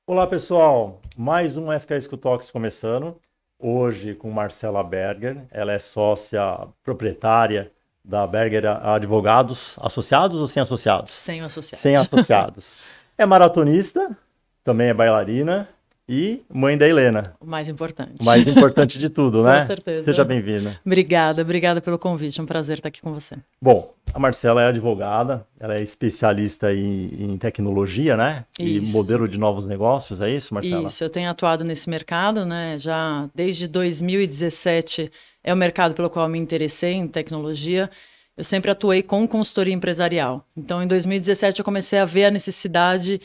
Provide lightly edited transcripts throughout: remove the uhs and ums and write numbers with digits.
Olá, pessoal. Mais um SKS Talks começando. Hoje com Marcela Berger. Ela é sócia proprietária da Berger Advogados. Associados ou sem associados? Sem associados. Sem associados. É maratonista, também é bailarina e mãe da Helena. O mais importante. O mais importante de tudo, né? Com certeza. Seja bem-vinda. Obrigada pelo convite. É um prazer estar aqui com você. Bom, a Marcela é advogada, ela é especialista em tecnologia, né? E Isso. modelo de novos negócios, é isso, Marcela? Isso, eu tenho atuado nesse mercado, né? Já desde 2017 é o mercado pelo qual eu me interessei em tecnologia. Eu sempre atuei com consultoria empresarial. Então, em 2017, eu comecei a ver a necessidade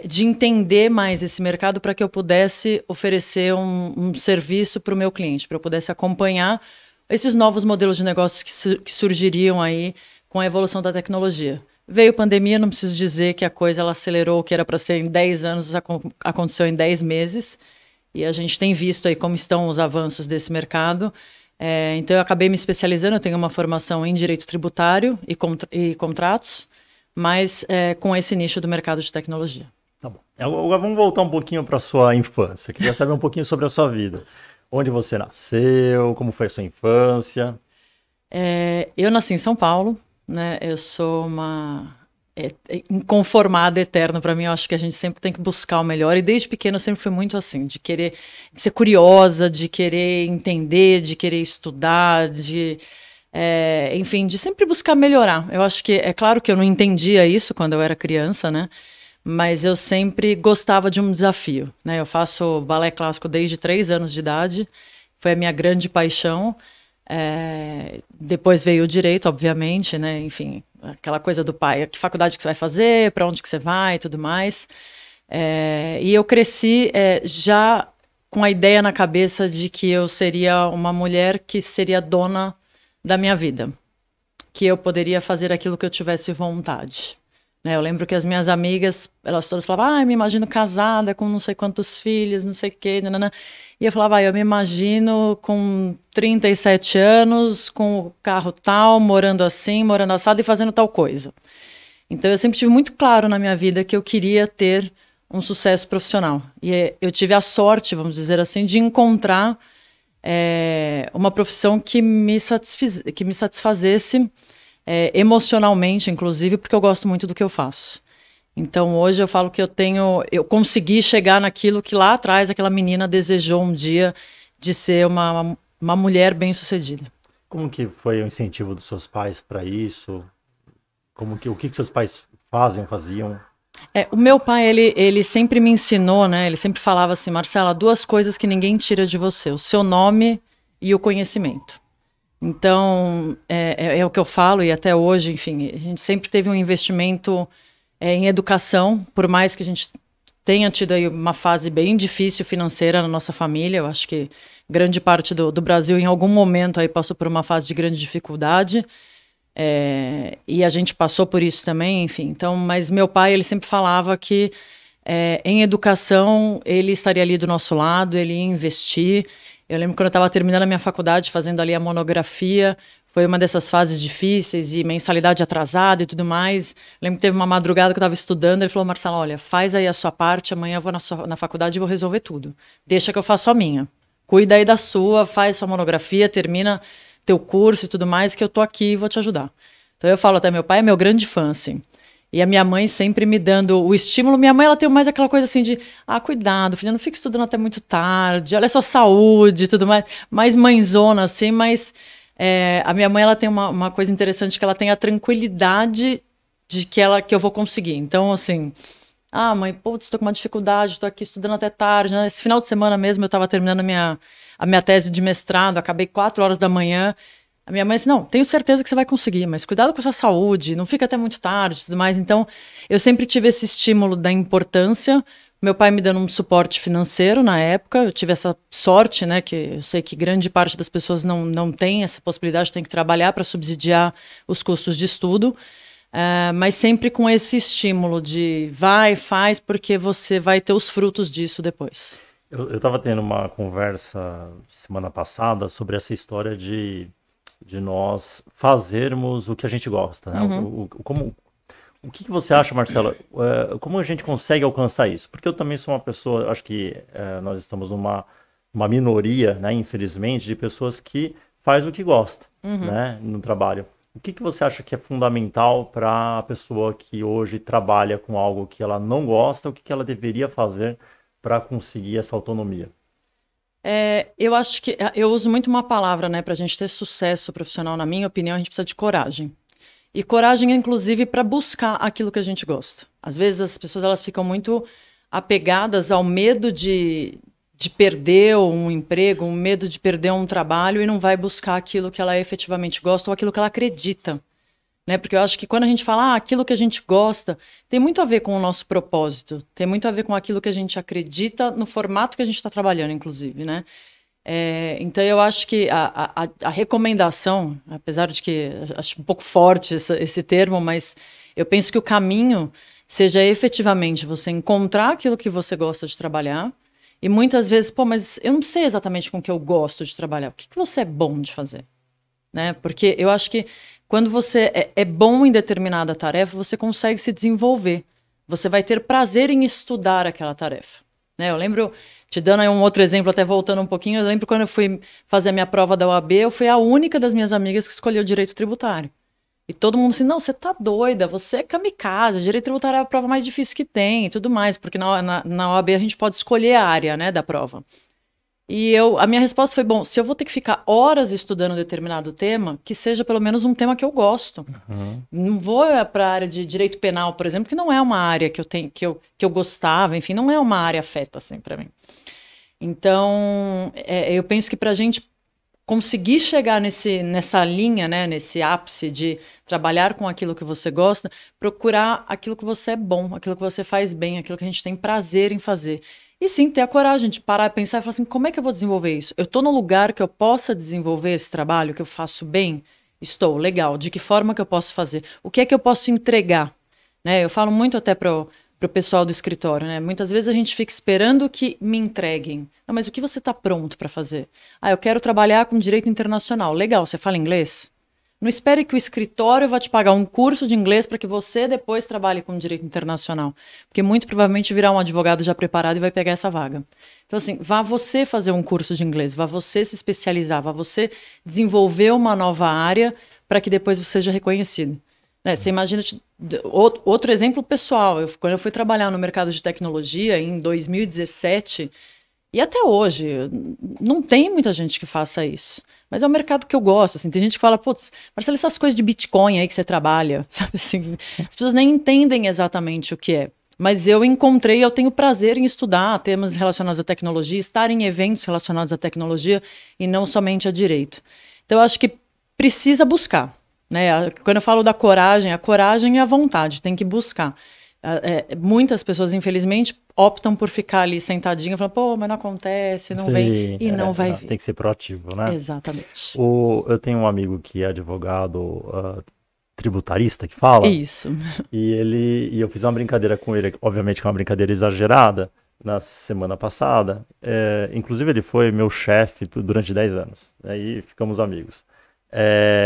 de entender mais esse mercado para que eu pudesse oferecer um serviço para o meu cliente, para eu pudesse acompanhar esses novos modelos de negócios que surgiriam aí com a evolução da tecnologia. Veio pandemia, não preciso dizer que a coisa ela acelerou, o que era para ser em 10 anos, aconteceu em 10 meses. E a gente tem visto aí como estão os avanços desse mercado. Então eu acabei me especializando, eu tenho uma formação em direito tributário e contratos, mas com esse nicho do mercado de tecnologia. Tá bom. Agora vamos voltar um pouquinho para a sua infância. Queria saber um pouquinho sobre a sua vida. Onde você nasceu, como foi a sua infância? Eu nasci em São Paulo, né? Eu sou uma inconformada eterna. Para mim, eu acho que a gente sempre tem que buscar o melhor. E desde pequeno eu sempre fui muito assim, de ser curiosa, de querer entender, de querer estudar, enfim, de sempre buscar melhorar. Eu acho que é claro que eu não entendia isso quando eu era criança, né? Mas eu sempre gostava de um desafio, né? Eu faço balé clássico desde 3 anos de idade, foi a minha grande paixão. Depois veio o direito, obviamente, né? Enfim, aquela coisa do pai, que faculdade que você vai fazer, para onde que você vai e tudo mais. E eu cresci já com a ideia na cabeça de que eu seria uma mulher que seria dona da minha vida, que eu poderia fazer aquilo que eu tivesse vontade. Eu lembro que as minhas amigas, elas todas falavam, me imagino casada com não sei quantos filhos, não sei o quê, nanana. E eu falava, eu me imagino com 37 anos, com o carro tal, morando assim, morando assado e fazendo tal coisa. Então eu sempre tive muito claro na minha vida que eu queria ter um sucesso profissional. E eu tive a sorte, vamos dizer assim, de encontrar uma profissão que me satisfazesse emocionalmente, inclusive, porque eu gosto muito do que eu faço. Então, hoje eu falo que eu consegui chegar naquilo que lá atrás aquela menina desejou um dia de ser uma mulher bem-sucedida. Como que foi o incentivo dos seus pais para isso? O que seus pais faziam? O meu pai, ele sempre me ensinou, né? Ele sempre falava assim, Marcela, 2 coisas que ninguém tira de você, o seu nome e o conhecimento. Então, é o que eu falo, e até hoje, enfim, a gente sempre teve um investimento em educação, por mais que a gente tenha tido aí uma fase bem difícil financeira na nossa família. Eu acho que grande parte do Brasil, em algum momento, aí passou por uma fase de grande dificuldade, e a gente passou por isso também, enfim. Então, mas meu pai, ele sempre falava que em educação, ele estaria ali do nosso lado, ele ia investir. Eu lembro quando eu estava terminando a minha faculdade, fazendo ali a monografia, foi uma dessas fases difíceis e mensalidade atrasada e tudo mais. Eu lembro que teve uma madrugada que eu estava estudando, ele falou, Marcelo, olha, faz aí a sua parte, amanhã eu vou na faculdade e vou resolver tudo. Deixa que eu faço a minha. Cuida aí da sua, faz sua monografia, termina teu curso e tudo mais, que eu tô aqui e vou te ajudar. Então eu falo até, meu pai é meu grande fã, assim. E a minha mãe sempre me dando o estímulo. Minha mãe, ela tem mais aquela coisa assim de, cuidado, filha, não fique estudando até muito tarde, olha só saúde e tudo mais. Mais mãezona, assim, mas a minha mãe, ela tem uma coisa interessante, que ela tem a tranquilidade de que eu vou conseguir. Então, assim, mãe, putz, estou com uma dificuldade, estou aqui estudando até tarde, né? Esse final de semana mesmo eu estava terminando a minha tese de mestrado, acabei 4 horas da manhã. A minha mãe disse, não, tenho certeza que você vai conseguir, mas cuidado com a sua saúde, não fica até muito tarde e tudo mais. Então, eu sempre tive esse estímulo da importância. Meu pai me dando um suporte financeiro na época, eu tive essa sorte, né, que eu sei que grande parte das pessoas não tem essa possibilidade, tem que trabalhar para subsidiar os custos de estudo, mas sempre com esse estímulo de vai, faz, porque você vai ter os frutos disso depois. Eu estava tendo uma conversa semana passada sobre essa história de nós fazermos o que a gente gosta, né? Uhum. O que você acha, Marcelo? Como a gente consegue alcançar isso? Porque eu também sou uma pessoa, acho que nós estamos numa minoria, né, infelizmente, de pessoas que faz o que gosta, né, no trabalho. O que você acha que é fundamental para a pessoa que hoje trabalha com algo que ela não gosta, o que ela deveria fazer para conseguir essa autonomia? Eu acho que eu uso muito uma palavra, né, para a gente ter sucesso profissional, na minha opinião, a gente precisa de coragem. E coragem, inclusive, para buscar aquilo que a gente gosta. Às vezes as pessoas elas ficam muito apegadas ao medo de perder um emprego, um medo de perder um trabalho e não vai buscar aquilo que ela efetivamente gosta ou aquilo que ela acredita. Né? Porque eu acho que quando a gente fala aquilo que a gente gosta, tem muito a ver com o nosso propósito, tem muito a ver com aquilo que a gente acredita no formato que a gente está trabalhando, inclusive, né? Então eu acho que a recomendação, apesar de que acho um pouco forte esse termo, mas eu penso que o caminho seja efetivamente você encontrar aquilo que você gosta de trabalhar e muitas vezes, mas eu não sei exatamente com o que eu gosto de trabalhar, o que você é bom de fazer? Né? Porque eu acho que quando você é bom em determinada tarefa, você consegue se desenvolver. Você vai ter prazer em estudar aquela tarefa. Né? Eu lembro, te dando aí um outro exemplo, até voltando um pouquinho, eu lembro quando eu fui fazer a minha prova da OAB, eu fui a única das minhas amigas que escolheu direito tributário. E todo mundo assim, não, você tá doida, você é kamikaze, direito tributário é a prova mais difícil que tem e tudo mais, porque na OAB a gente pode escolher a área, né, da prova. E a minha resposta foi, bom, se eu vou ter que ficar horas estudando um determinado tema, que seja pelo menos um tema que eu gosto. Não vou para a área de direito penal, por exemplo, que não é uma área que eu gostava, enfim, não é uma área afeta, assim, para mim. Então, eu penso que para a gente conseguir chegar nessa linha, né, nesse ápice de trabalhar com aquilo que você gosta, procurar aquilo que você é bom, aquilo que você faz bem, aquilo que a gente tem prazer em fazer. E sim, ter a coragem de parar e pensar e falar assim, como é que eu vou desenvolver isso? Eu estou no lugar que eu possa desenvolver esse trabalho, que eu faço bem? Estou, legal. De que forma que eu posso fazer? O que é que eu posso entregar? Né? Eu falo muito até para o pessoal do escritório, né? Muitas vezes a gente fica esperando que me entreguem. Não, mas o que você está pronto para fazer? Eu quero trabalhar com direito internacional. Legal, você fala inglês? Não espere que o escritório vá te pagar um curso de inglês para que você depois trabalhe com direito internacional. Porque muito provavelmente virá um advogado já preparado e vai pegar essa vaga. Então, assim, vá você fazer um curso de inglês, vá você se especializar, vá você desenvolver uma nova área para que depois você seja reconhecido. Né? Você imagina, outro exemplo pessoal, quando eu fui trabalhar no mercado de tecnologia em 2017, e até hoje, não tem muita gente que faça isso. Mas é um mercado que eu gosto, assim. Tem gente que fala, putz, Marcelo, essas coisas de Bitcoin aí que você trabalha, sabe assim? As pessoas nem entendem exatamente o que é. Mas eu tenho prazer em estudar temas relacionados à tecnologia, estar em eventos relacionados à tecnologia e não somente a direito. Então, eu acho que precisa buscar, né? Quando eu falo da coragem, a coragem é a vontade, tem que buscar. Muitas pessoas, infelizmente, optam por ficar ali sentadinha, falando, pô, mas não acontece, não vem, e não vai vir. Tem que ser proativo, né? Exatamente. Eu tenho um amigo que é advogado tributarista, que fala. Isso. E eu fiz uma brincadeira com ele, obviamente que é uma brincadeira exagerada, na semana passada. Inclusive, ele foi meu chefe durante 10 anos. Aí ficamos amigos.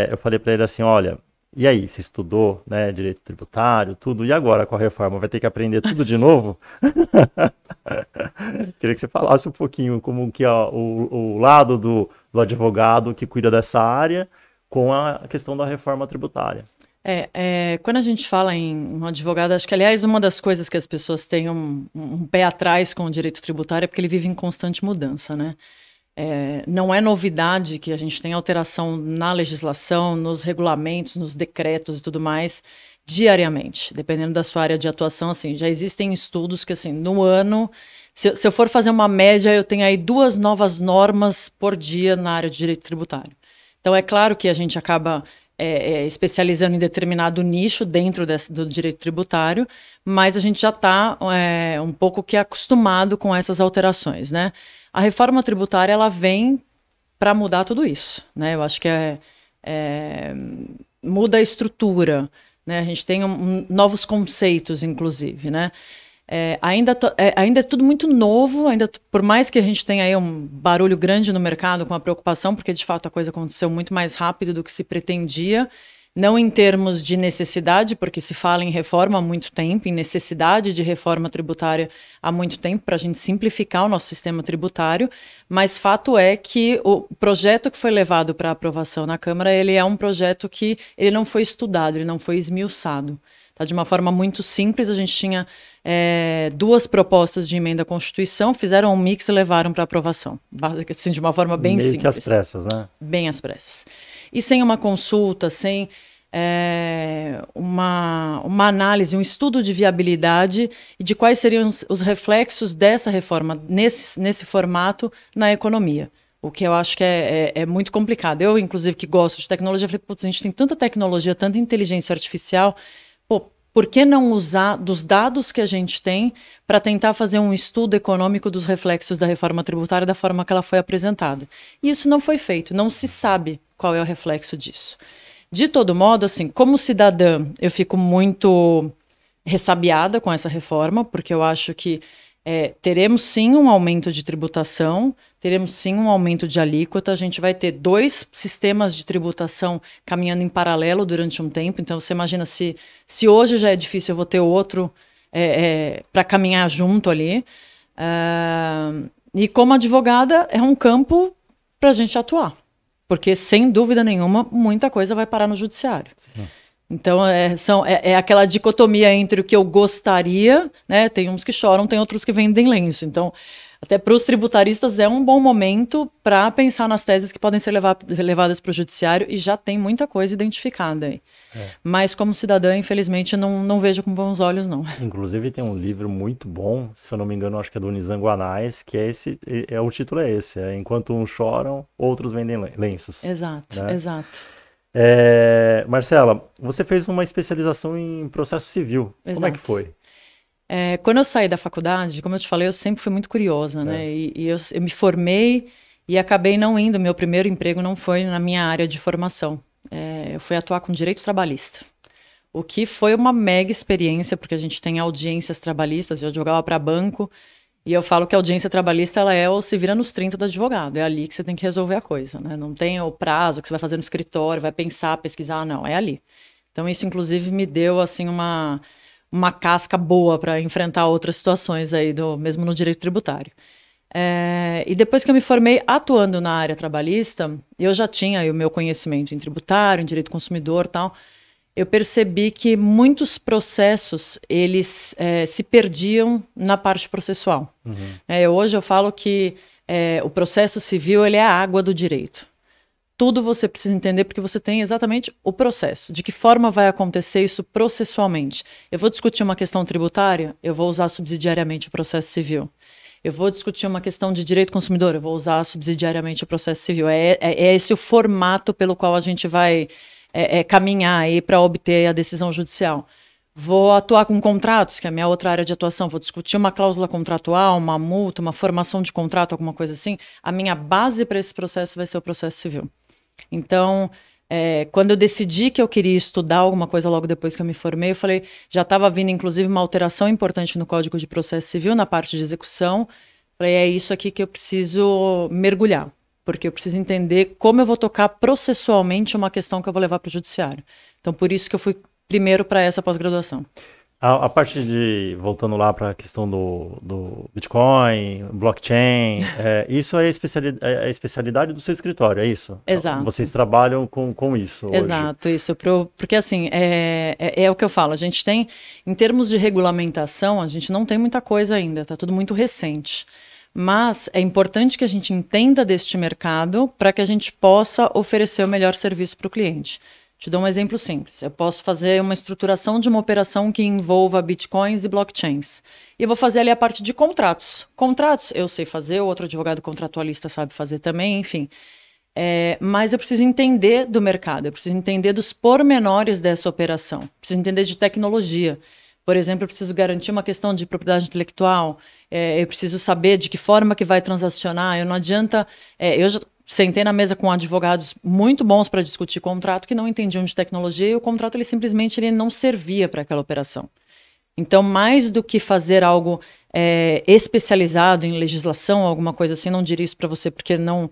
Eu falei para ele assim, olha, e aí, você estudou, né, direito tributário, tudo, e agora com a reforma? Vai ter que aprender tudo de novo? Queria que você falasse um pouquinho como que é o lado do advogado que cuida dessa área com a questão da reforma tributária. Quando a gente fala em um advogado, acho que, aliás, uma das coisas que as pessoas têm um pé atrás com o direito tributário é porque ele vive em constante mudança, né? Não é novidade que a gente tem alteração na legislação, nos regulamentos, nos decretos e tudo mais, diariamente, dependendo da sua área de atuação. Assim, já existem estudos que, assim, no ano, se eu for fazer uma média, eu tenho aí 2 novas normas por dia na área de direito tributário. Então, é claro que a gente acaba especializando em determinado nicho dentro do direito tributário, mas a gente já está um pouco que acostumado com essas alterações, né? A reforma tributária, ela vem para mudar tudo isso, né? Eu acho que muda a estrutura, né? A gente tem novos conceitos, inclusive, né? Ainda é tudo muito novo, por mais que a gente tenha aí um barulho grande no mercado com a preocupação, porque de fato a coisa aconteceu muito mais rápido do que se pretendia, Não em termos de necessidade, porque se fala em reforma há muito tempo, em necessidade de reforma tributária há muito tempo, para a gente simplificar o nosso sistema tributário, mas fato é que o projeto que foi levado para aprovação na Câmara, ele é um projeto que ele não foi estudado, ele não foi esmiuçado. Tá? De uma forma muito simples, a gente tinha 2 propostas de emenda à Constituição, fizeram um mix e levaram para aprovação. Assim, de uma forma bem simples. Meio que às pressas, né? Bem às pressas. E sem uma consulta, sem uma análise, um estudo de viabilidade e de quais seriam os reflexos dessa reforma nesse formato na economia. O que eu acho que é muito complicado. Eu, inclusive, que gosto de tecnologia, falei, putz, a gente tem tanta tecnologia, tanta inteligência artificial, por que não usar dos dados que a gente tem para tentar fazer um estudo econômico dos reflexos da reforma tributária da forma que ela foi apresentada? E isso não foi feito, não se sabe qual é o reflexo disso. De todo modo, assim, como cidadã, eu fico muito ressabiada com essa reforma, porque eu acho que teremos sim um aumento de tributação, teremos sim um aumento de alíquota, a gente vai ter 2 sistemas de tributação caminhando em paralelo durante um tempo, então você imagina se hoje já é difícil, eu vou ter outro para caminhar junto ali. E como advogada, é um campo para a gente atuar, porque sem dúvida nenhuma, muita coisa vai parar no judiciário. Sim. Então, é aquela dicotomia entre o que eu gostaria, né? Tem uns que choram, tem outros que vendem lenço. Então, até para os tributaristas é um bom momento para pensar nas teses que podem ser levadas para o judiciário e já tem muita coisa identificada aí. Mas, como cidadã, infelizmente, não vejo com bons olhos, não. Inclusive, tem um livro muito bom, se eu não me engano, acho que é do Nizam Guanais, que o título é esse, Enquanto uns choram, outros vendem lenços. Exato, né? Exato. Marcela, você fez uma especialização em processo civil. Exato. Como é que foi? Quando eu saí da faculdade, como eu te falei, eu sempre fui muito curiosa, né? E eu me formei e acabei não indo. Meu primeiro emprego não foi na minha área de formação. Eu fui atuar com direito trabalhista. O que foi uma mega experiência, porque a gente tem audiências trabalhistas, eu jogava para banco, e eu falo que a audiência trabalhista ela é o se vira nos 30 do advogado, é ali que você tem que resolver a coisa, né? Não tem o prazo que você vai fazer no escritório, vai pensar, pesquisar, não, é ali. Então isso inclusive me deu assim uma casca boa para enfrentar outras situações aí, mesmo no direito tributário. E depois que eu me formei atuando na área trabalhista, eu já tinha aí o meu conhecimento em tributário, em direito consumidor e tal. Eu percebi que muitos processos, eles se perdiam na parte processual. Uhum. Hoje eu falo que o processo civil ele é a água do direito. Tudo você precisa entender porque você tem exatamente o processo. De que forma vai acontecer isso processualmente? Eu vou discutir uma questão tributária, eu vou usar subsidiariamente o processo civil. Eu vou discutir uma questão de direito consumidor, eu vou usar subsidiariamente o processo civil. É esse o formato pelo qual a gente vai caminhar aí para obter a decisão judicial. Vou atuar com contratos, que é a minha outra área de atuação. Vou discutir uma cláusula contratual, uma multa, uma formação de contrato, alguma coisa assim. A minha base para esse processo vai ser o processo civil. Então, quando eu decidi que eu queria estudar alguma coisa logo depois que eu me formei, eu falei, já estava vindo inclusive uma alteração importante no Código de Processo Civil, na parte de execução. Falei, é isso aqui que eu preciso mergulhar. Porque eu preciso entender como eu vou tocar processualmente uma questão que eu vou levar para o judiciário. Então, por isso que eu fui primeiro para essa pós-graduação. A parte voltando lá para a questão do Bitcoin, blockchain, isso é a especialidade do seu escritório, é isso? Exato. Vocês trabalham com isso hoje? Exato, isso. Porque assim, é o que eu falo, a gente tem, em termos de regulamentação, a gente não tem muita coisa ainda, está tudo muito recente. Mas é importante que a gente entenda deste mercado para que a gente possa oferecer o melhor serviço para o cliente. Te dou um exemplo simples. Eu posso fazer uma estruturação de uma operação que envolva bitcoins e blockchains. E eu vou fazer ali a parte de contratos. Contratos eu sei fazer, o outro advogado contratualista sabe fazer também, enfim. Mas eu preciso entender do mercado, eu preciso entender dos pormenores dessa operação. Preciso entender de tecnologia. Por exemplo, eu preciso garantir uma questão de propriedade intelectual, eu preciso saber de que forma que vai transacionar, não adianta... eu já sentei na mesa com advogados muito bons para discutir contrato que não entendiam de tecnologia e o contrato ele simplesmente não servia para aquela operação. Então, mais do que fazer algo especializado em legislação, alguma coisa assim, não diria isso para você porque não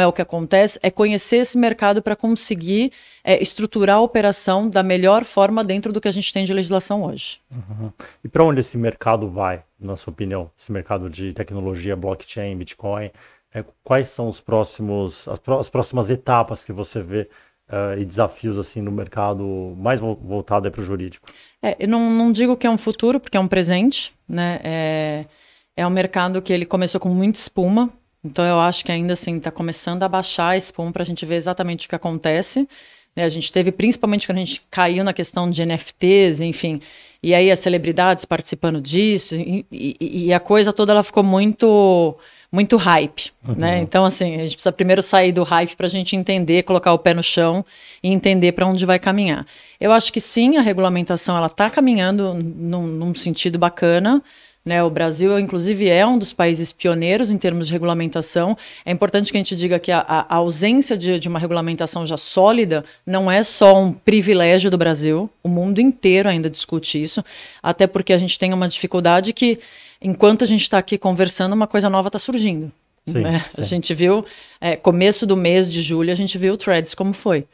é o que acontece, é conhecer esse mercado para conseguir estruturar a operação da melhor forma dentro do que a gente tem de legislação hoje. Uhum. E para onde esse mercado vai, na sua opinião? Esse mercado de tecnologia, blockchain, Bitcoin, quais são as próximas etapas que você vê e desafios assim no mercado mais voltado para o jurídico? Eu não digo que é um futuro, porque é um presente, né? É um mercado que ele começou com muita espuma, então eu acho que ainda assim está começando a baixar a espuma para a gente ver exatamente o que acontece. A gente teve, principalmente quando a gente caiu na questão de NFTs, enfim, e aí as celebridades participando disso, e a coisa toda ela ficou muito hype, né? Então, assim, a gente precisa primeiro sair do hype para a gente entender, colocar o pé no chão e entender para onde vai caminhar. Eu acho que sim, a regulamentação ela está caminhando num sentido bacana, né? O Brasil, inclusive, é um dos países pioneiros em termos de regulamentação. É importante que a gente diga que a ausência de uma regulamentação já sólida não é só um privilégio do Brasil, o mundo inteiro ainda discute isso, até porque a gente tem uma dificuldade que enquanto a gente está aqui conversando, uma coisa nova está surgindo. Sim, né? sim. A gente viu, começo do mês de julho, a gente viu o Threads como foi.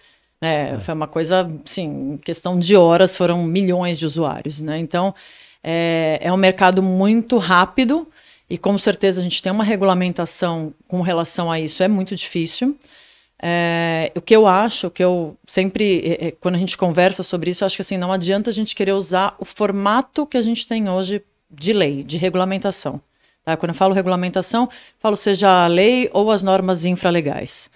Foi uma coisa, assim, em questão de horas, foram milhões de usuários. Né? Então, é um mercado muito rápido e, com certeza, a gente tem uma regulamentação com relação a isso, é muito difícil. O que eu acho, o que eu sempre, quando a gente conversa sobre isso, eu acho que assim, não adianta a gente querer usar o formato que a gente tem hoje de lei, de regulamentação. Tá? Quando eu falo regulamentação, falo seja a lei ou as normas infralegais.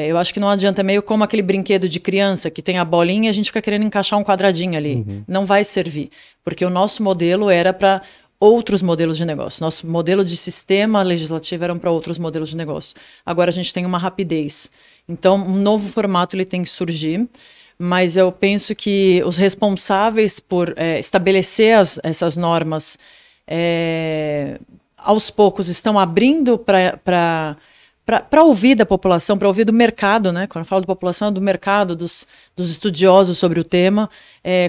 Eu acho que não adianta, é meio como aquele brinquedo de criança que tem a bolinha e a gente fica querendo encaixar um quadradinho ali. Uhum. Não vai servir, porque o nosso modelo era para outros modelos de negócio. Nosso modelo de sistema legislativo eram para outros modelos de negócio. Agora a gente tem uma rapidez. Então, um novo formato ele tem que surgir. Mas eu penso que os responsáveis por estabelecer essas normas aos poucos estão abrindo para ouvir da população, para ouvir do mercado, né? Quando eu falo da população, é do mercado, dos estudiosos sobre o tema,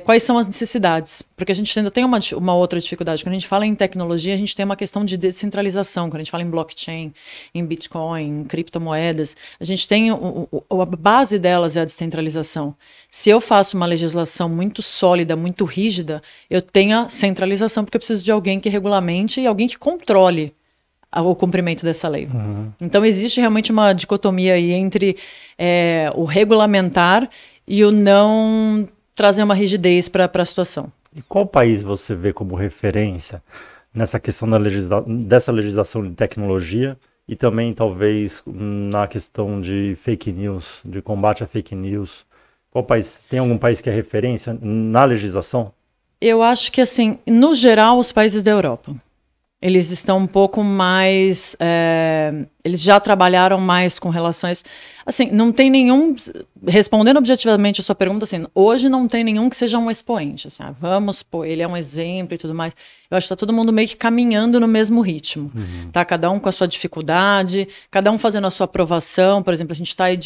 quais são as necessidades. Porque a gente ainda tem uma outra dificuldade. Quando a gente fala em tecnologia, a gente tem uma questão de descentralização. Quando a gente fala em blockchain, em Bitcoin, em criptomoedas, a gente tem a base delas é a descentralização. Se eu faço uma legislação muito sólida, muito rígida, eu tenho a centralização, porque eu preciso de alguém que regulamente e alguém que controle o cumprimento dessa lei. Uhum. Então, existe realmente uma dicotomia aí entre o regulamentar e o não trazer uma rigidez para a situação. E qual país você vê como referência nessa questão dessa legislação de tecnologia e também, talvez, na questão de fake news, de combate a fake news? Qual país? Tem algum país que é referência na legislação? Eu acho que, assim, no geral, os países da Europa. Eles estão um pouco mais... eles já trabalharam mais com relação a isso. Assim, não tem nenhum... Respondendo objetivamente a sua pergunta, assim, hoje não tem nenhum que seja um expoente. Assim, vamos, pô, ele é um exemplo e tudo mais. Eu acho que está todo mundo meio que caminhando no mesmo ritmo. Uhum. Tá? Cada um com a sua dificuldade, cada um fazendo a sua aprovação. Por exemplo, a gente está aí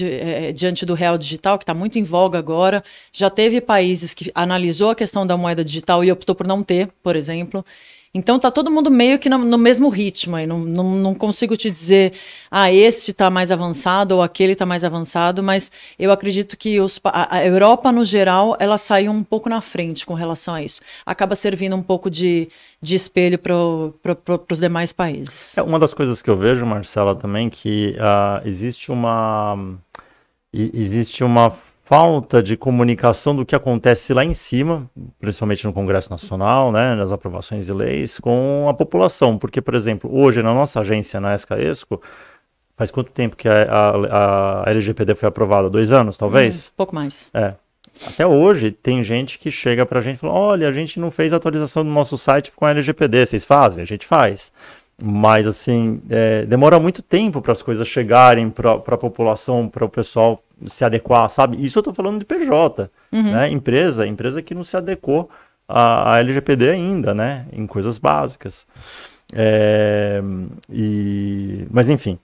diante do real digital, que está muito em voga agora. Já teve países que analisou a questão da moeda digital e optou por não ter, por exemplo. Então tá todo mundo meio que no mesmo ritmo. Aí não consigo te dizer, este está mais avançado ou aquele está mais avançado, mas eu acredito que a Europa, no geral, ela saiu um pouco na frente com relação a isso. Acaba servindo um pouco de espelho para os demais países. Uma das coisas que eu vejo, Marcela, também, que existe uma falta de comunicação do que acontece lá em cima, principalmente no Congresso Nacional, né, nas aprovações de leis, com a população. Porque, por exemplo, hoje na nossa agência, na ESCA-ESCO, faz quanto tempo que a LGPD foi aprovada? 2 anos, talvez? Pouco mais. Até hoje tem gente que chega pra gente e fala, olha, a gente não fez atualização do nosso site com a LGPD, vocês fazem? A gente faz. Mas, assim, demora muito tempo para as coisas chegarem para a população, para o pessoal se adequar, sabe? Isso eu estou falando de PJ, né? Empresa que não se adequou à LGPD ainda, né? Em coisas básicas. Mas, enfim,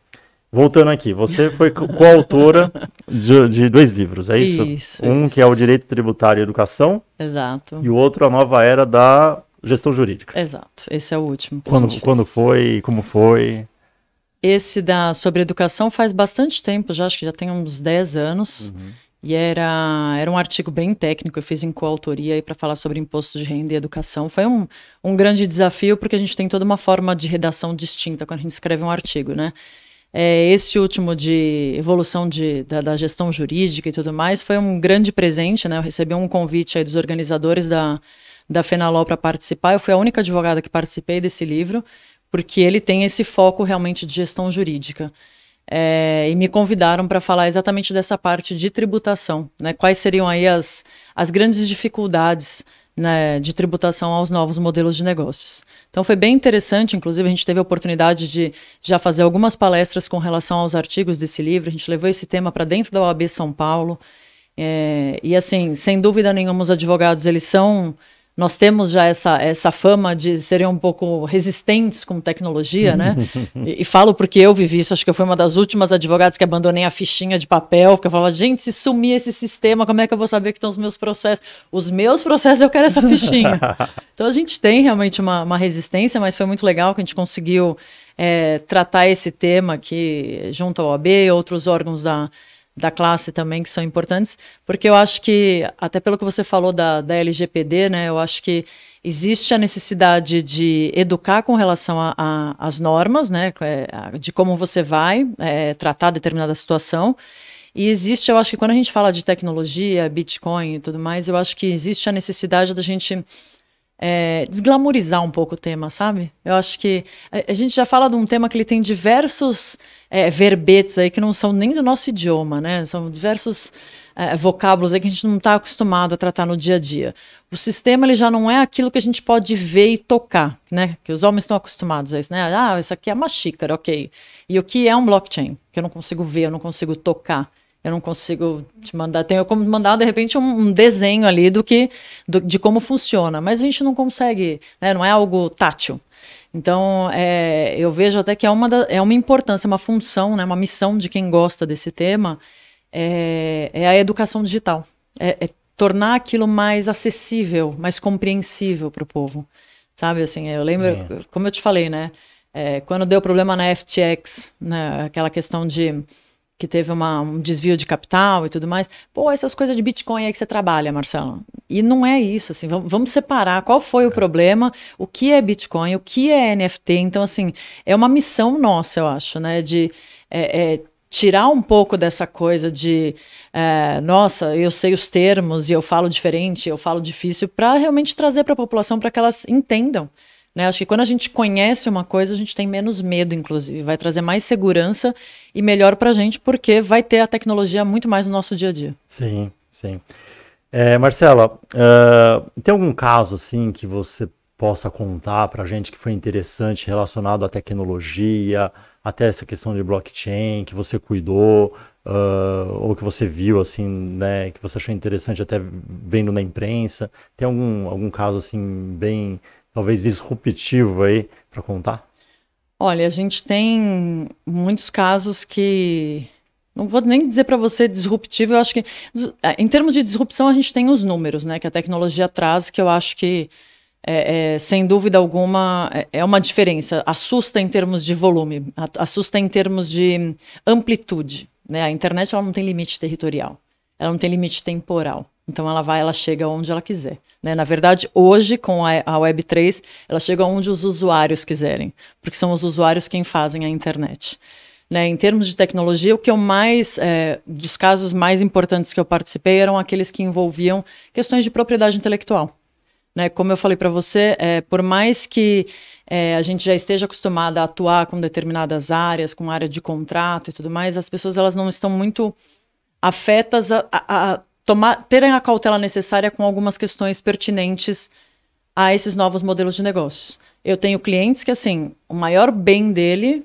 voltando aqui, você foi coautora de 2 livros, é isso? Isso. Que é o Direito Tributário e Educação. Exato. E o outro, A Nova Era da gestão jurídica. Exato, esse é o último. Quando foi, como foi? Esse sobre educação faz bastante tempo, já acho que já tem uns 10 anos. E era um artigo bem técnico, eu fiz em coautoria para falar sobre imposto de renda e educação. Foi um grande desafio, porque a gente tem toda uma forma de redação distinta quando a gente escreve um artigo, né? Esse último de evolução da gestão jurídica e tudo mais foi um grande presente, né? Eu recebi um convite aí dos organizadores da Fenaló para participar. Eu fui a única advogada que participei desse livro, porque ele tem esse foco realmente de gestão jurídica. E me convidaram para falar exatamente dessa parte de tributação, né? Quais seriam aí as grandes dificuldades, né, de tributação aos novos modelos de negócios. Então foi bem interessante, inclusive a gente teve a oportunidade de já fazer algumas palestras com relação aos artigos desse livro, a gente levou esse tema para dentro da OAB São Paulo, e assim, sem dúvida nenhuma os advogados, nós temos já essa fama de serem um pouco resistentes com tecnologia, né? E falo porque eu vivi isso, acho que eu fui uma das últimas advogadas que abandonei a fichinha de papel, porque eu falava, gente, se sumir esse sistema, como é que eu vou saber que estão os meus processos? Os meus processos, eu quero essa fichinha. Então a gente tem realmente uma resistência, mas foi muito legal que a gente conseguiu tratar esse tema aqui junto ao OAB, outros órgãos da classe também, que são importantes, porque eu acho que, até pelo que você falou da LGPD, né, eu acho que existe a necessidade de educar com relação às normas, né, de como você vai tratar determinada situação, e existe, eu acho que quando a gente fala de tecnologia, Bitcoin e tudo mais, eu acho que existe a necessidade da gente desglamorizar um pouco o tema, sabe? Eu acho que a gente já fala de um tema que ele tem diversos verbetes aí que não são nem do nosso idioma, né? São diversos vocábulos aí que a gente não está acostumado a tratar no dia a dia. O sistema ele já não é aquilo que a gente pode ver e tocar, né? Que os homens estão acostumados a isso, né? Ah, isso aqui é uma xícara, ok. E o que é um blockchain? Que eu não consigo ver, eu não consigo tocar. Eu não consigo te mandar, tenho como mandar de repente um desenho ali de como funciona, mas a gente não consegue, né? Não é algo tátil. Então, eu vejo até que é uma importância, uma função, né? Uma missão de quem gosta desse tema, é a educação digital. Tornar aquilo mais acessível, mais compreensível para o povo. Sabe, assim, eu lembro, como eu te falei, né? Quando deu problema na FTX, né? Aquela questão que teve um desvio de capital e tudo mais. Pô, essas coisas de Bitcoin aí que você trabalha, Marcelo. E não é isso, assim, vamos separar qual foi o problema, o que é Bitcoin, o que é NFT. Então, assim, é uma missão nossa, eu acho, né, de tirar um pouco dessa coisa de, nossa, eu sei os termos e eu falo diferente, eu falo difícil, para realmente trazer para a população para que elas entendam. Né? Acho que quando a gente conhece uma coisa, a gente tem menos medo, inclusive. Vai trazer mais segurança e melhor para a gente, porque vai ter a tecnologia muito mais no nosso dia a dia. Sim, sim. Marcela, tem algum caso assim que você possa contar para a gente que foi interessante relacionado à tecnologia, até essa questão de blockchain, que você cuidou, ou que você viu, assim, né, que você achou interessante até vendo na imprensa? Tem algum caso assim bem talvez disruptivo aí para contar? Olha, a gente tem muitos casos que, não vou nem dizer para você disruptivo, eu acho que em termos de disrupção a gente tem os números, né, que a tecnologia traz, que eu acho que sem dúvida alguma é uma diferença, assusta em termos de volume, assusta em termos de amplitude, né? A internet ela não tem limite territorial, ela não tem limite temporal. Então ela chega onde ela quiser. Né? Na verdade, hoje, com a Web3, ela chega onde os usuários quiserem, porque são os usuários quem fazem a internet. Né? Em termos de tecnologia, o que eu dos casos mais importantes que eu participei eram aqueles que envolviam questões de propriedade intelectual. Né? Como eu falei para você, por mais que a gente já esteja acostumada a atuar com determinadas áreas, com área de contrato e tudo mais, as pessoas elas não estão muito afetas a terem a cautela necessária com algumas questões pertinentes a esses novos modelos de negócios. Eu tenho clientes que, assim, o maior bem dele,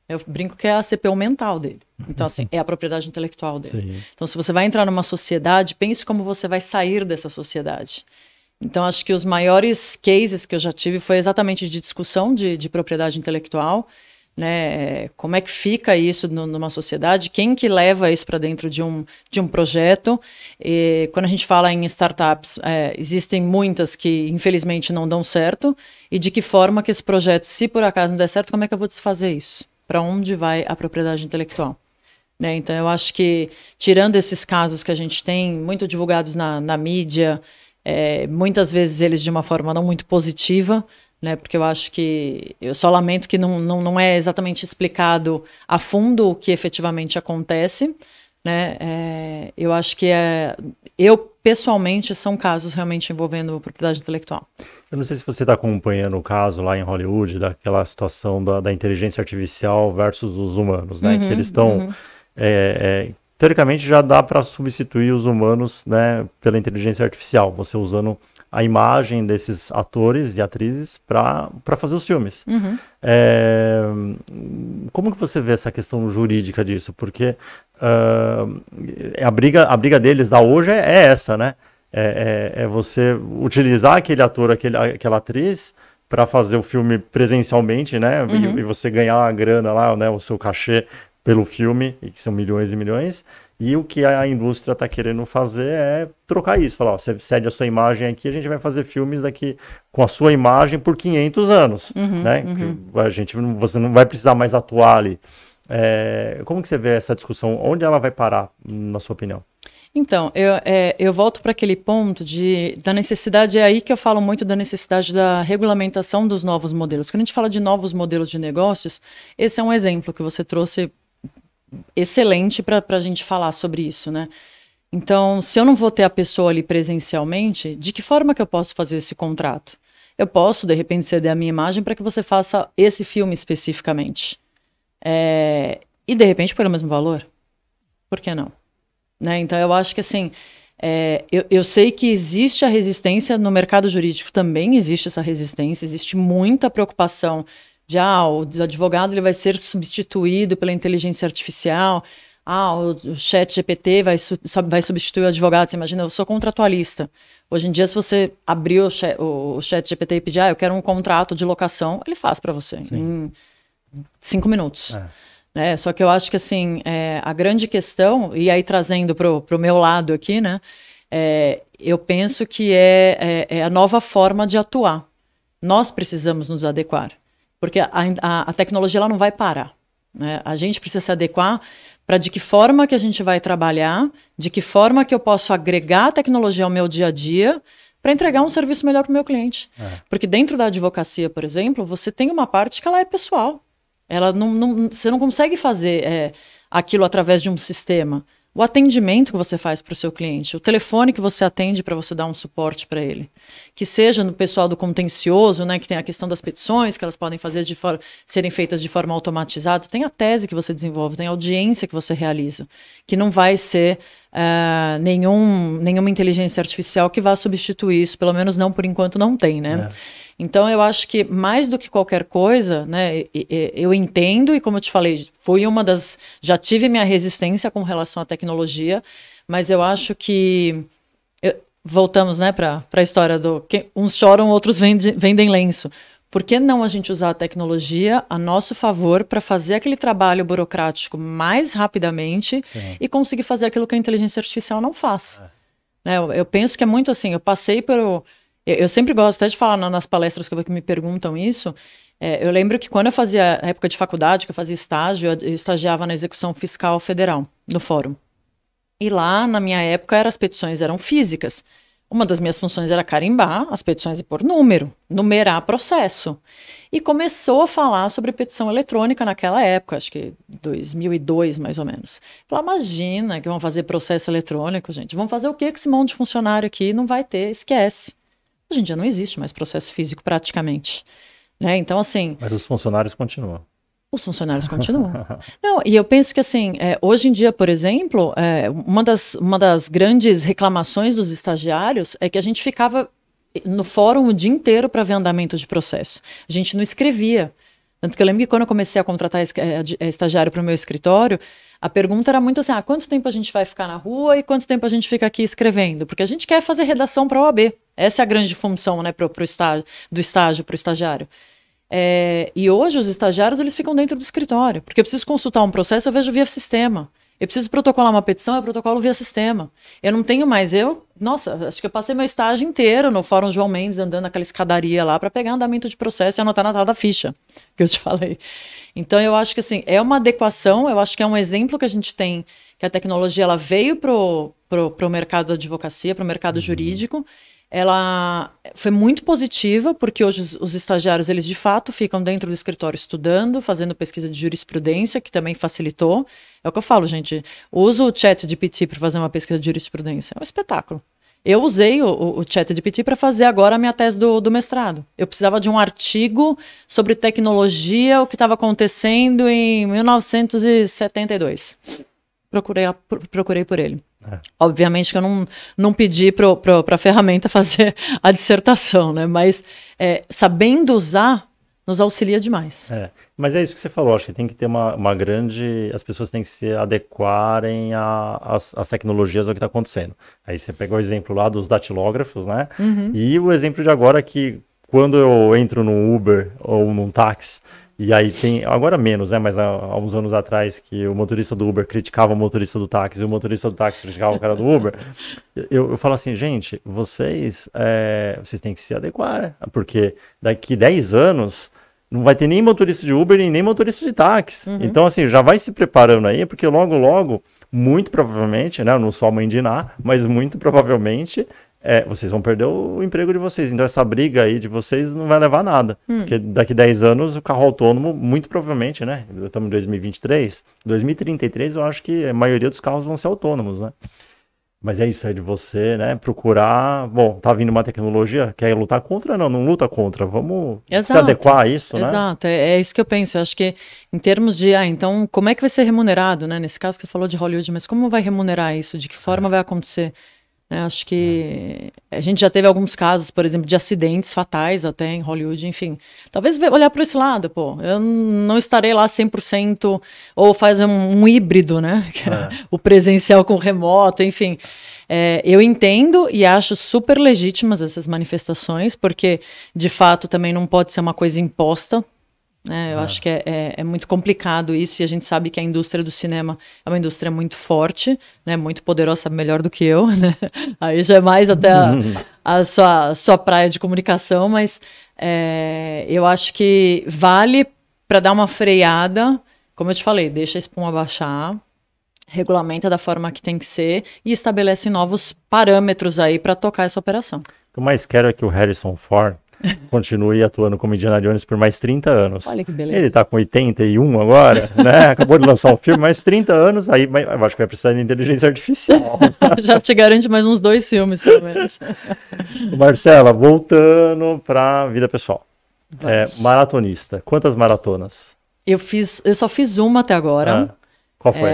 eu brinco que é a CPU mental dele. Então, assim, é a propriedade intelectual dele. Sim. Então, se você vai entrar numa sociedade, pense como você vai sair dessa sociedade. Então, acho que os maiores cases que eu já tive foi exatamente de discussão de propriedade intelectual, né? Como é que fica isso numa sociedade? Quem que leva isso para dentro de um projeto? E quando a gente fala em startups, existem muitas que infelizmente não dão certo. E de que forma que esse projeto, se por acaso não der certo, como é que eu vou desfazer isso? Para onde vai a propriedade intelectual? Né? Então eu acho que, tirando esses casos que a gente tem, muito divulgados na mídia, muitas vezes eles de uma forma não muito positiva, né? Porque eu acho que, eu só lamento que não é exatamente explicado a fundo o que efetivamente acontece, né? Eu acho que eu pessoalmente são casos realmente envolvendo propriedade intelectual. Eu não sei se você está acompanhando o caso lá em Hollywood, daquela situação da inteligência artificial versus os humanos, né? Que eles estão... teoricamente já dá para substituir os humanos, né, pela inteligência artificial, você usando a imagem desses atores e atrizes para fazer os filmes. Como que você vê essa questão jurídica disso? Porque a briga deles da hoje é essa, né? É você utilizar aquele ator, aquela atriz para fazer o filme presencialmente, né? E você ganhar a grana lá, né? O seu cachê pelo filme, que são milhões e milhões, e o que a indústria está querendo fazer é trocar isso, falar, ó, você cede a sua imagem aqui, a gente vai fazer filmes daqui com a sua imagem por 500 anos, né? Você não vai precisar mais atuar ali. Como que você vê essa discussão? Onde ela vai parar, na sua opinião? Então, eu volto para aquele ponto da necessidade, é aí que eu falo muito da necessidade da regulamentação dos novos modelos. Quando a gente fala de novos modelos de negócios, esse é um exemplo que você trouxe excelente para a gente falar sobre isso, né? Então, se eu não vou ter a pessoa ali presencialmente, de que forma que eu posso fazer esse contrato? Eu posso, de repente, ceder a minha imagem para que você faça esse filme especificamente. E, de repente, pelo mesmo valor. Por que não? Né? Então, eu acho que, assim, eu sei que existe a resistência no mercado jurídico, também existe essa resistência, existe muita preocupação de, o advogado ele vai ser substituído pela inteligência artificial, o chat GPT vai substituir o advogado. Você imagina, eu sou contratualista. Hoje em dia, se você abrir o chat GPT e pedir, eu quero um contrato de locação, ele faz para você em 5 minutos. Né? Só que eu acho que, assim, a grande questão, e aí trazendo para o meu lado aqui, né, eu penso que é a nova forma de atuar. Nós precisamos nos adequar. Porque a tecnologia ela não vai parar. Né? A gente precisa se adequar para de que forma que a gente vai trabalhar, de que forma que eu posso agregar a tecnologia ao meu dia a dia para entregar um serviço melhor para o meu cliente. Porque dentro da advocacia, por exemplo, você tem uma parte que ela é pessoal. Você não consegue fazer aquilo através de um sistema. O atendimento que você faz para o seu cliente, o telefone que você atende para você dar um suporte para ele. Que seja no pessoal do contencioso, né, que tem a questão das petições, que elas podem serem feitas de forma automatizada. Tem a tese que você desenvolve, tem a audiência que você realiza. Que não vai ser nenhuma inteligência artificial que vá substituir isso. Pelo menos não por enquanto não tem, né? Então, eu acho que mais do que qualquer coisa, né, eu entendo, e como eu te falei, já tive minha resistência com relação à tecnologia, mas eu acho que, voltamos, né, para a história que uns choram, outros vendem lenço. Por que não a gente usar a tecnologia a nosso favor para fazer aquele trabalho burocrático mais rapidamente e conseguir fazer aquilo que a inteligência artificial não faz? Né, eu penso que é muito assim, eu passei eu sempre gosto até de falar nas palestras que me perguntam isso. Eu lembro que quando eu fazia a época de faculdade, que eu fazia estágio, eu estagiava na execução fiscal federal, no fórum. E lá, na minha época, as petições eram físicas. Uma das minhas funções era carimbar as petições e pôr número, numerar processo. E começou a falar sobre petição eletrônica naquela época, acho que 2002, mais ou menos. Falei, imagina que vão fazer processo eletrônico, gente. Vão fazer o quê com esse monte de funcionário aqui? Não vai ter, esquece. Hoje em dia não existe mais processo físico praticamente. Né? Então, assim... Mas os funcionários continuam. Os funcionários continuam. Não, e eu penso que, assim, hoje em dia, por exemplo, uma das grandes reclamações dos estagiários é que a gente ficava no fórum o dia inteiro para ver andamento de processo. A gente não escrevia. Tanto que eu lembro que quando eu comecei a contratar estagiário para o meu escritório, a pergunta era muito assim, quanto tempo a gente vai ficar na rua e quanto tempo a gente fica aqui escrevendo? Porque a gente quer fazer redação para a OAB. Essa é a grande função, né, do estágio para o estagiário. E hoje os estagiários eles ficam dentro do escritório, porque eu preciso consultar um processo, eu vejo via sistema. Eu preciso protocolar uma petição, eu protocolo via sistema. Eu não tenho mais, nossa, acho que eu passei meu estágio inteiro no Fórum João Mendes, andando naquela escadaria lá para pegar andamento de processo e anotar na tal da ficha que eu te falei. Então eu acho que assim, é uma adequação, eu acho que é um exemplo que a gente tem, que a tecnologia ela veio pro mercado da advocacia, pro mercado jurídico. Ela foi muito positiva, porque hoje os estagiários, eles de fato ficam dentro do escritório estudando, fazendo pesquisa de jurisprudência, que também facilitou. É o que eu falo, gente, uso o ChatGPT para fazer uma pesquisa de jurisprudência. É um espetáculo. Eu usei o ChatGPT para fazer agora a minha tese do mestrado. Eu precisava de um artigo sobre tecnologia, o que estava acontecendo em 1972. Procurei por ele. Obviamente que eu não pedi para a ferramenta fazer a dissertação, né? Mas sabendo usar, nos auxilia demais. Mas é isso que você falou, acho que tem que ter uma grande... As pessoas têm que se adequarem às tecnologias do que está acontecendo. Aí você pegou o exemplo lá dos datilógrafos, né? E o exemplo de agora que quando eu entro num Uber ou num táxi, e aí tem, agora menos, né? Mas há uns anos atrás que o motorista do Uber criticava o motorista do táxi e o motorista do táxi criticava o cara do Uber. Eu falo assim, gente, vocês têm que se adequar, né? Porque daqui 10 anos não vai ter nem motorista de Uber e nem motorista de táxi. Então, assim, já vai se preparando aí, porque logo, muito provavelmente, né? Eu não sou a mãe de Iná, mas muito provavelmente... vocês vão perder o emprego de vocês. Então essa briga aí de vocês não vai levar a nada. Porque daqui 10 anos o carro autônomo, muito provavelmente, né? Estamos em 2023, 2033 eu acho que a maioria dos carros vão ser autônomos, né? Mas é isso aí de você, né? Procurar... Bom, tá vindo uma tecnologia, quer lutar contra? Não luta contra. Vamos se adequar a isso, né? Exato, é isso que eu penso. Eu acho que em termos de... então, como é que vai ser remunerado, né? Nesse caso que você falou de Hollywood, mas como vai remunerar isso? De que forma vai acontecer? Acho que a gente já teve alguns casos, por exemplo, de acidentes fatais até em Hollywood, enfim. Talvez olhar para esse lado, eu não estarei lá 100% ou fazer um híbrido, né? O presencial com o remoto, enfim. Eu entendo e acho super legítimas essas manifestações, porque, de fato, também não pode ser uma coisa imposta. Eu acho que é muito complicado isso, e a gente sabe que a indústria do cinema é uma indústria muito forte, né, muito poderosa, sabe melhor do que eu, né? Aí já é mais até a sua praia de comunicação, mas eu acho que vale para dar uma freada, como eu te falei, deixa a espuma baixar, regulamenta da forma que tem que ser e estabelece novos parâmetros aí para tocar essa operação. O que eu mais quero é que o Harrison Ford continue atuando como Indiana Jones por mais 30 anos. Olha que beleza. Ele tá com 81 agora, né? Acabou de lançar um filme, mais 30 anos, aí eu acho que vai precisar de inteligência artificial. Já te garante mais uns 2 filmes, pelo menos. Marcela, voltando pra vida pessoal. Maratonista. Quantas maratonas? Eu só fiz uma até agora. Qual foi?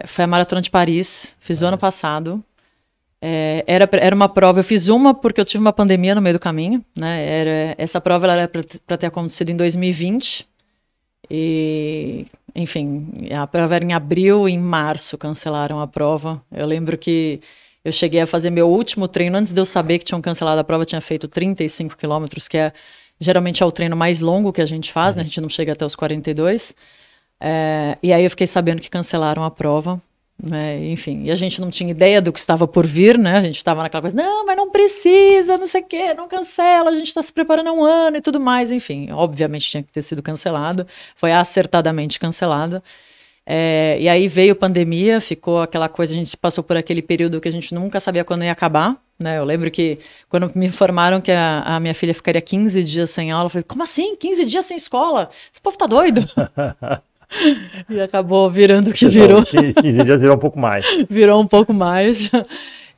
Foi a Maratona de Paris, fiz o ano passado. Era uma prova, eu fiz uma porque eu tive uma pandemia no meio do caminho, né? Essa prova ela era para ter acontecido em 2020 e, enfim, a prova era em abril e em março cancelaram a prova. Eu lembro que eu cheguei a fazer meu último treino, antes de eu saber que tinham cancelado a prova, eu tinha feito 35 quilômetros, que geralmente é o treino mais longo que a gente faz, né? A gente não chega até os 42. E aí eu fiquei sabendo que cancelaram a prova. Enfim, e a gente não tinha ideia do que estava por vir, né? A gente estava naquela coisa, não, mas não precisa, não sei o quê, não cancela, a gente está se preparando há um ano e tudo mais, enfim, obviamente tinha que ter sido cancelado, foi acertadamente cancelada. E aí veio pandemia, ficou aquela coisa, a gente passou por aquele período que a gente nunca sabia quando ia acabar, né? Eu lembro que quando me informaram que a minha filha ficaria 15 dias sem aula, eu falei, como assim? 15 dias sem escola? Esse povo tá doido? E acabou virando o que virou. 15 dias virou um pouco mais. Virou um pouco mais.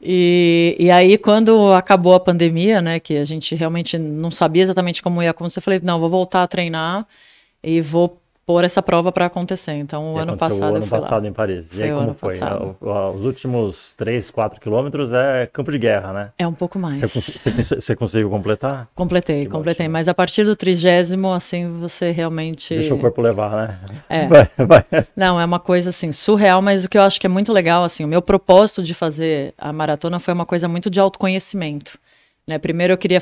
E aí, quando acabou a pandemia, né, que a gente realmente não sabia exatamente como ia acontecer, eu falei, não, vou voltar a treinar e vou pôr essa prova para acontecer. Então, o ano passado eu fui lá. Em Paris. E aí, como foi? Os últimos 3, 4 quilômetros é campo de guerra, né? É um pouco mais. Você conseguiu completar? Completei. Mas a partir do 30º, assim, você realmente... Deixa o corpo levar, né? Vai. Não, é uma coisa, assim, surreal, mas o que eu acho que é muito legal, assim, o meu propósito de fazer a maratona foi uma coisa muito de autoconhecimento, né? Primeiro eu queria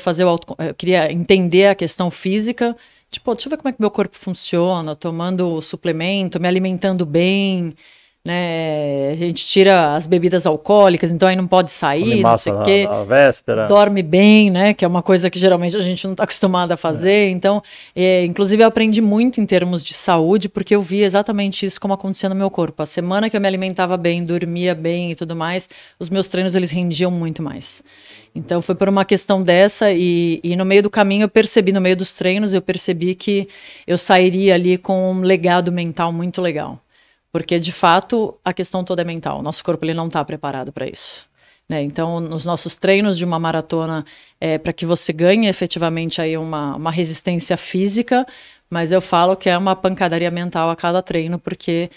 eu queria entender a questão física Tipo, deixa eu ver como é que meu corpo funciona, tomando suplemento, me alimentando bem, né? A gente tira as bebidas alcoólicas, então aí não pode sair, não sei o quê. Na véspera. Dorme bem, né? Que é uma coisa que geralmente a gente não está acostumado a fazer. Então, inclusive eu aprendi muito em termos de saúde, porque eu vi exatamente isso como acontecia no meu corpo. A semana que eu me alimentava bem, dormia bem e tudo mais, os meus treinos eles rendiam muito mais. Então foi por uma questão dessa e no meio do caminho eu percebi, no meio dos treinos, eu percebi que eu sairia ali com um legado mental muito legal. Porque, de fato, a questão toda é mental. O nosso corpo ele não está preparado para isso. Né? Então, nos nossos treinos de uma maratona, para que você ganhe efetivamente aí uma resistência física, mas eu falo que é uma pancadaria mental a cada treino, porque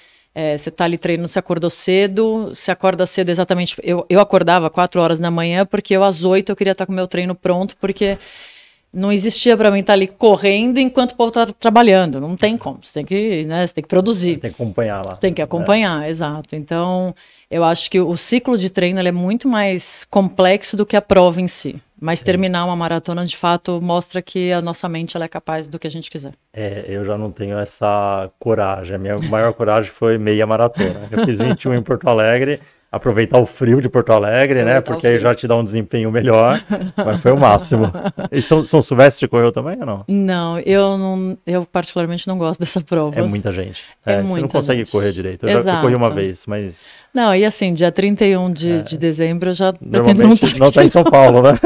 você está ali treinando, você acordou cedo, você acorda cedo exatamente... Eu acordava 4 horas da manhã, porque às 8 eu queria estar com o meu treino pronto, porque... Não existia para mim estar ali correndo enquanto o povo está trabalhando. Não tem como. Você tem que, né, você tem que produzir. Tem que acompanhar lá. Tem que acompanhar, exato. Então, eu acho que o ciclo de treino ele é muito mais complexo do que a prova em si. Mas terminar uma maratona, de fato, mostra que a nossa mente ela é capaz do que a gente quiser. Eu já não tenho essa coragem. A minha maior coragem foi meia maratona. Eu fiz 21 em Porto Alegre. Aproveitar o frio de Porto Alegre, né? Porque aí já te dá um desempenho melhor, mas foi o máximo. E São Silvestre correu também ou não? Não, eu particularmente não gosto dessa prova. É muita gente. Você não consegue correr direito. Eu corri uma vez, mas... Não, e assim, dia 31 de dezembro eu já normalmente não tá em São Paulo, né?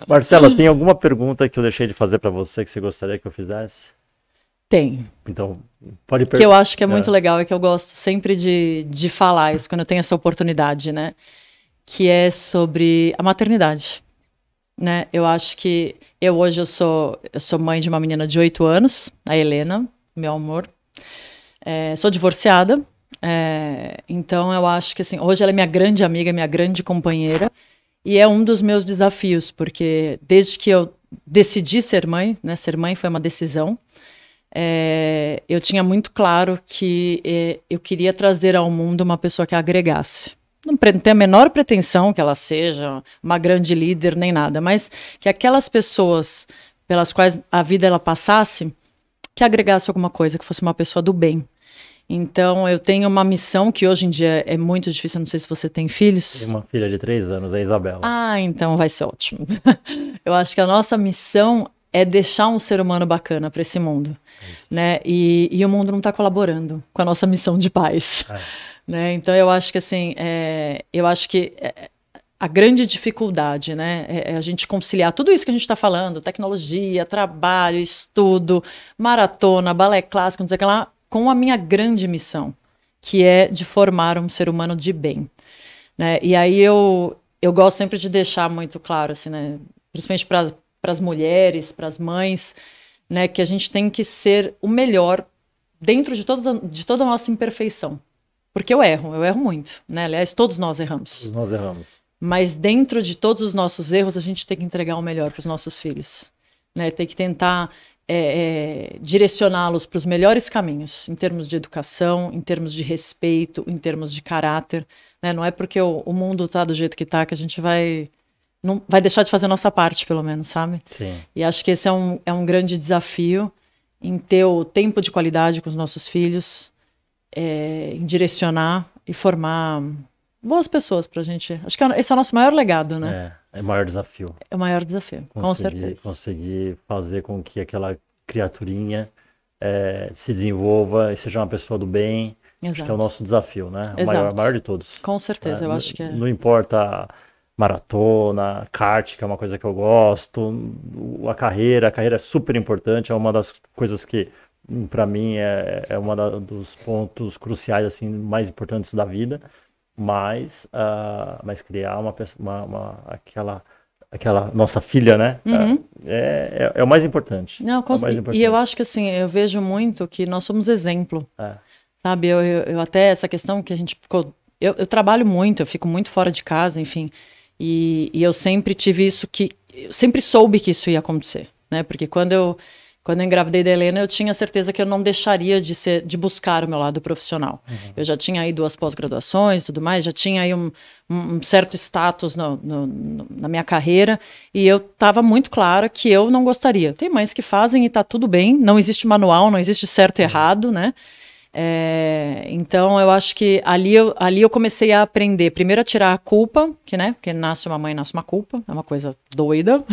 Marcela, tem alguma pergunta que eu deixei de fazer para você que você gostaria que eu fizesse? Tem. Então, pode perguntar. Que eu acho que é muito legal e que eu gosto sempre de falar isso quando eu tenho essa oportunidade, né? Que é sobre a maternidade, né? Eu acho que hoje eu sou mãe de uma menina de 8 anos, a Helena, meu amor. Sou divorciada, então eu acho que assim, hoje ela é minha grande amiga, minha grande companheira e é um dos meus desafios, porque desde que eu decidi ser mãe, né? Ser mãe foi uma decisão. Eu tinha muito claro que eu queria trazer ao mundo uma pessoa que agregasse. Não tenho a menor pretensão que ela seja uma grande líder nem nada, mas que aquelas pessoas pelas quais a vida ela passasse, que agregasse alguma coisa, que fosse uma pessoa do bem. Então eu tenho uma missão que hoje em dia é muito difícil, não sei se você tem filhos. Tenho uma filha de 3 anos, a Isabela. Ah, então vai ser ótimo. Eu acho que a nossa missão é deixar um ser humano bacana para esse mundo, né? E o mundo não está colaborando com a nossa missão de paz, né? Então eu acho que assim, a grande dificuldade, né, é a gente conciliar tudo isso que a gente está falando, tecnologia, trabalho, estudo, maratona, balé clássico, não sei o que lá, com a minha grande missão, que é de formar um ser humano de bem, né? E aí eu gosto sempre de deixar muito claro, assim, né, principalmente para as mulheres, para as mães, né, que a gente tem que ser o melhor dentro de toda a nossa imperfeição. Porque eu erro muito, né? Aliás, todos nós erramos. Nós erramos. Mas dentro de todos os nossos erros, a gente tem que entregar o melhor para os nossos filhos, né? Tem que tentar direcioná-los para os melhores caminhos, em termos de educação, em termos de respeito, em termos de caráter, né? Não é porque o mundo está do jeito que está que a gente não vai deixar de fazer a nossa parte, pelo menos, sabe? Sim. E acho que esse é um grande desafio em ter o tempo de qualidade com os nossos filhos, em direcionar e formar boas pessoas pra gente. Acho que esse é o nosso maior legado, né? É o maior desafio. É o maior desafio, com certeza. Conseguir fazer com que aquela criaturinha se desenvolva e seja uma pessoa do bem. Exato. Acho que é o nosso desafio, né? O maior de todos. Com certeza, eu acho que é. Não importa maratona, kart, que é uma coisa que eu gosto, a carreira é super importante, é uma das coisas que, para mim, é uma dos pontos cruciais, assim, mais importantes da vida, mas criar aquela nossa filha, né, é o mais importante. Não, e eu acho que, assim, eu vejo muito que nós somos exemplo, sabe, eu até, essa questão que a gente ficou, eu trabalho muito, eu fico muito fora de casa, enfim, e eu sempre tive isso eu sempre soube que isso ia acontecer, né? Porque quando Quando eu engravidei da Helena, eu tinha certeza que eu não deixaria de buscar o meu lado profissional. Eu já tinha aí 2 pós-graduações e tudo mais, já tinha aí um certo status na minha carreira, e eu estava muito clara que eu não gostaria. Tem mães que fazem e está tudo bem, não existe manual, não existe certo e errado, né? Então eu acho que ali eu comecei a aprender primeiro a tirar a culpa, porque nasce uma mãe, nasce uma culpa, é uma coisa doida.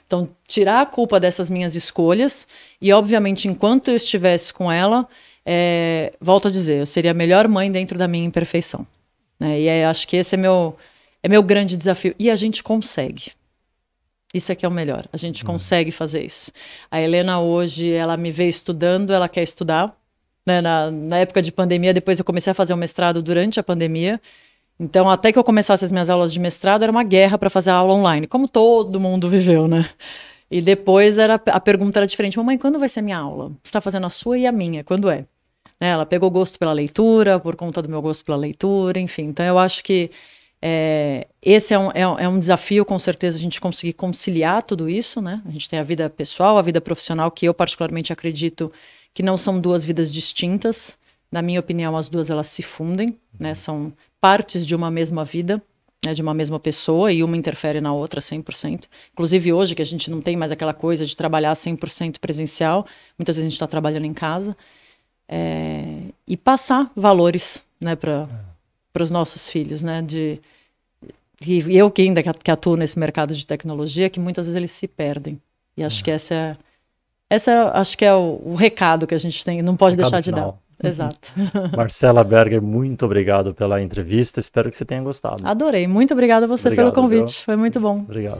Então tirar a culpa dessas minhas escolhas, e obviamente enquanto eu estivesse com ela, volto a dizer, eu seria a melhor mãe dentro da minha imperfeição, né? E acho que esse é meu grande desafio, e a gente consegue. Isso é que é o melhor, a gente consegue fazer isso. A Helena hoje, ela me vê estudando, ela quer estudar, né? Na época de pandemia, depois eu comecei a fazer o mestrado durante a pandemia. Então, até que eu começasse as minhas aulas de mestrado, era uma guerra para fazer a aula online, como todo mundo viveu, né? E depois a pergunta era diferente. Mamãe, quando vai ser a minha aula? Você está fazendo a sua e a minha, quando é? Né? Ela pegou gosto pela leitura, por conta do meu gosto pela leitura, enfim. Então, eu acho que esse é um desafio, com certeza, a gente conseguir conciliar tudo isso, né? A gente tem a vida pessoal, a vida profissional, que eu particularmente acredito que não são 2 vidas distintas. Na minha opinião, as 2 elas se fundem, né? São partes de uma mesma vida, né? De uma mesma pessoa, e uma interfere na outra 100%. Inclusive hoje, que a gente não tem mais aquela coisa de trabalhar 100% presencial, muitas vezes a gente está trabalhando em casa, e passar valores, né, para os nossos filhos, né? E eu que ainda que atuo nesse mercado de tecnologia, que muitas vezes eles se perdem. E acho que acho que é o recado que a gente tem, não pode deixar de dar. Exato. Marcela Berger, muito obrigado pela entrevista. Espero que você tenha gostado. Adorei. Muito obrigada a você pelo convite. Viu? Foi muito bom. Obrigado.